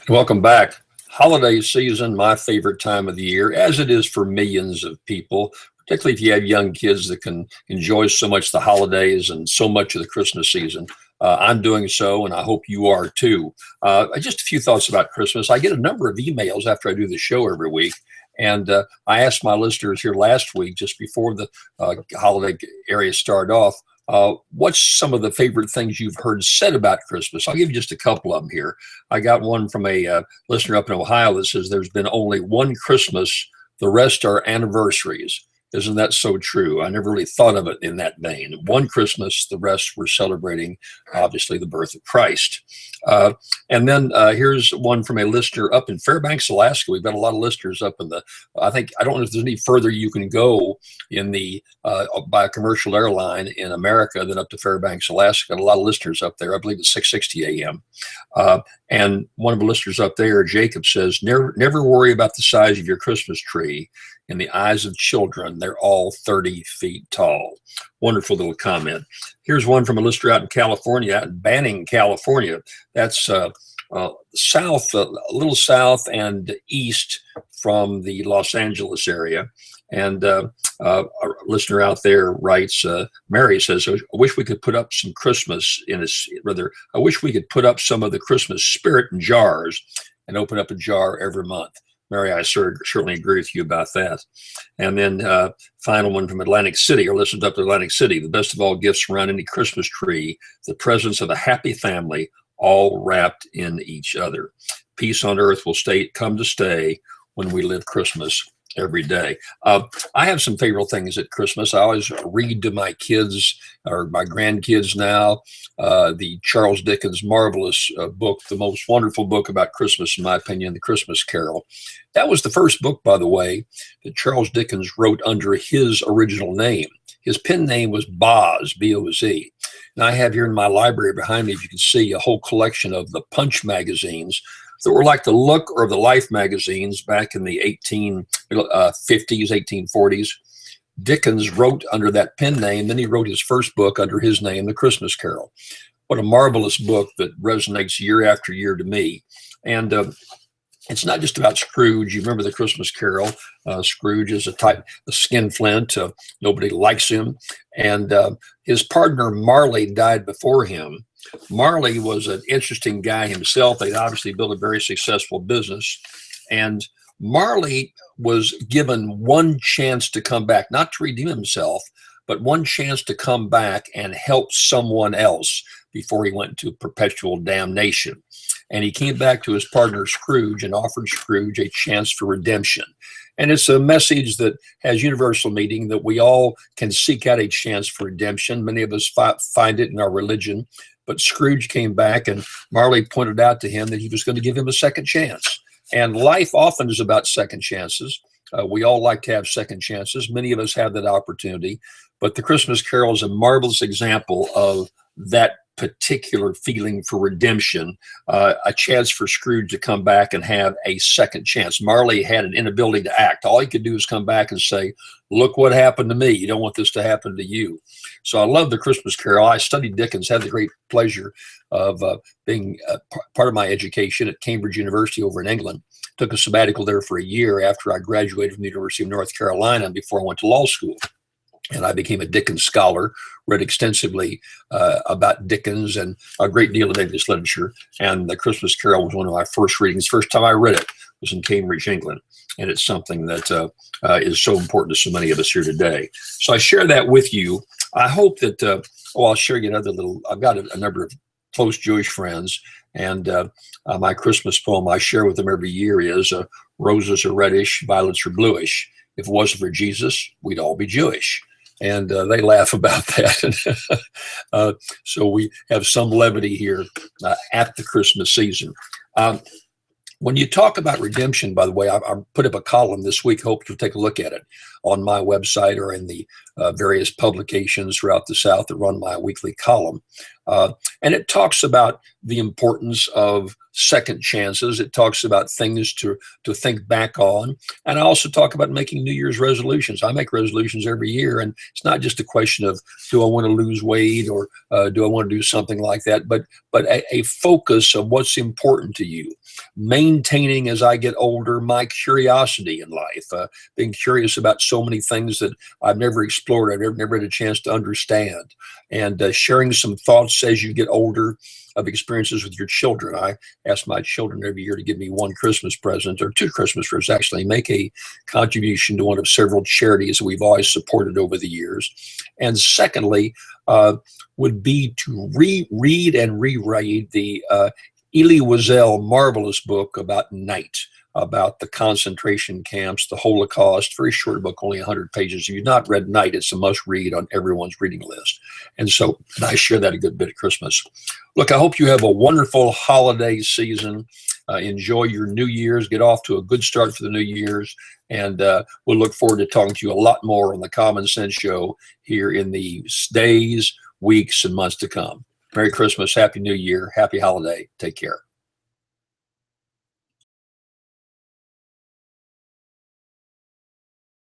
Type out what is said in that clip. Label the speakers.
Speaker 1: Welcome back. Holiday season, my favorite time of the year, as it is for millions of people, particularly if you have young kids that can enjoy so much the holidays and so much of the Christmas season. I'm doing so, and I hope you are too. Just a few thoughts about Christmas. I get a number of emails after I do the show every week. And I asked my listeners here last week, just before the holiday area started off, what's some of the favorite things you've heard said about Christmas? I'll give you just a couple of them here. I got one from a listener up in Ohio that says there's been only one Christmas, the rest are anniversaries. Isn't that so true? I never really thought of it in that vein. One Christmas, the rest were celebrating, obviously, the birth of Christ. And then here's one from a listener up in Fairbanks, Alaska. We've got a lot of listeners up in I don't know if there's any further you can go in by a commercial airline in America than up to Fairbanks, Alaska. Got a lot of listeners up there. I believe it's 6:60 a.m. And one of the listeners up there, Jacob, says, never worry about the size of your Christmas tree. In the eyes of children, they're all 30 feet tall. Wonderful little comment. Here's one from a listener out in California, out in Banning, California. That's south, a little south and east from the Los Angeles area. And a listener out there writes, Mary says, I wish we could put up some Christmas I wish we could put up some of the Christmas spirit in jars and open up a jar every month. Mary, I certainly agree with you about that. And then final one from Atlantic City, or listened up to Atlantic City. The best of all gifts around any Christmas tree, the presence of a happy family, all wrapped in each other. Peace on earth will come to stay when we live Christmas every day. I have some favorite things at Christmas. I always read to my kids or my grandkids now the Charles Dickens marvelous book, the most wonderful book about Christmas, in my opinion, The Christmas Carol. That was the first book, by the way, that Charles Dickens wrote under his original name. His pen name was Boz, B-O-Z. And I have here in my library behind me, if you can see, a whole collection of the Punch magazines that were like the Look or the Life magazines back in the 1850s, 1840s. Dickens wrote under that pen name. Then he wrote his first book under his name, The Christmas Carol. What a marvelous book that resonates year after year to me. And it's not just about Scrooge. You remember The Christmas Carol. Scrooge is a skinflint. Nobody likes him. And his partner, Marley, died before him. Marley was an interesting guy himself. They'd obviously built a very successful business. And Marley was given one chance to come back, not to redeem himself, but one chance to come back and help someone else before he went into perpetual damnation. And he came back to his partner Scrooge and offered Scrooge a chance for redemption. And it's a message that has universal meaning, that we all can seek out a chance for redemption. Many of us find it in our religion. But Scrooge came back, and Marley pointed out to him that he was going to give him a second chance. And life often is about second chances. We all like to have second chances. Many of us have that opportunity. But The Christmas Carol is a marvelous example of that particular feeling for redemption, a chance for Scrooge to come back and have a second chance. Marley had an inability to act. All he could do is come back and say, look what happened to me. You don't want this to happen to you. So I love The Christmas Carol. I studied Dickens, had the great pleasure of being part of my education at Cambridge University over in England. Took a sabbatical there for a year after I graduated from the University of North Carolina before I went to law school. And I became a Dickens scholar, read extensively about Dickens and a great deal of English literature. And The Christmas Carol was one of my first readings. First time I read it was in Cambridge, England. And it's something that is so important to so many of us here today. So I share that with you. I hope that, I'll share you I've got a number of close Jewish friends. And my Christmas poem I share with them every year is, roses are reddish, violets are bluish. If it wasn't for Jesus, we'd all be Jewish. And they laugh about that. So we have some levity here at the Christmas season. When you talk about redemption, by the way, I put up a column this week. Hope you'll take a look at it on my website or in the various publications throughout the South that run my weekly column. And it talks about the importance of second chances. It talks about things to think back on. And I also talk about making New Year's resolutions. I make resolutions every year, and it's not just a question of, do I want to lose weight, or do I want to do something like that, but a focus of what's important to you. Maintaining, as I get older, my curiosity in life, being curious about so many things that I've never explored, I've never had a chance to understand, and sharing some thoughts as you get older of experiences with your children. I ask my children every year to give me one Christmas present, or two Christmas presents actually, make a contribution to one of several charities that we've always supported over the years. And secondly, would be to reread and reread the Elie Wiesel marvelous book about Night, about the concentration camps, the Holocaust. Very short book, only 100 pages. If you've not read Night, it's a must read on everyone's reading list. And so I share that a good bit at Christmas. Look, I hope you have a wonderful holiday season. Enjoy your New Year's. Get off to a good start for the New Year's. And we'll look forward to talking to you a lot more on the Common Sense Show here in the days, weeks, and months to come. Merry Christmas, Happy New Year, Happy Holiday. Take care.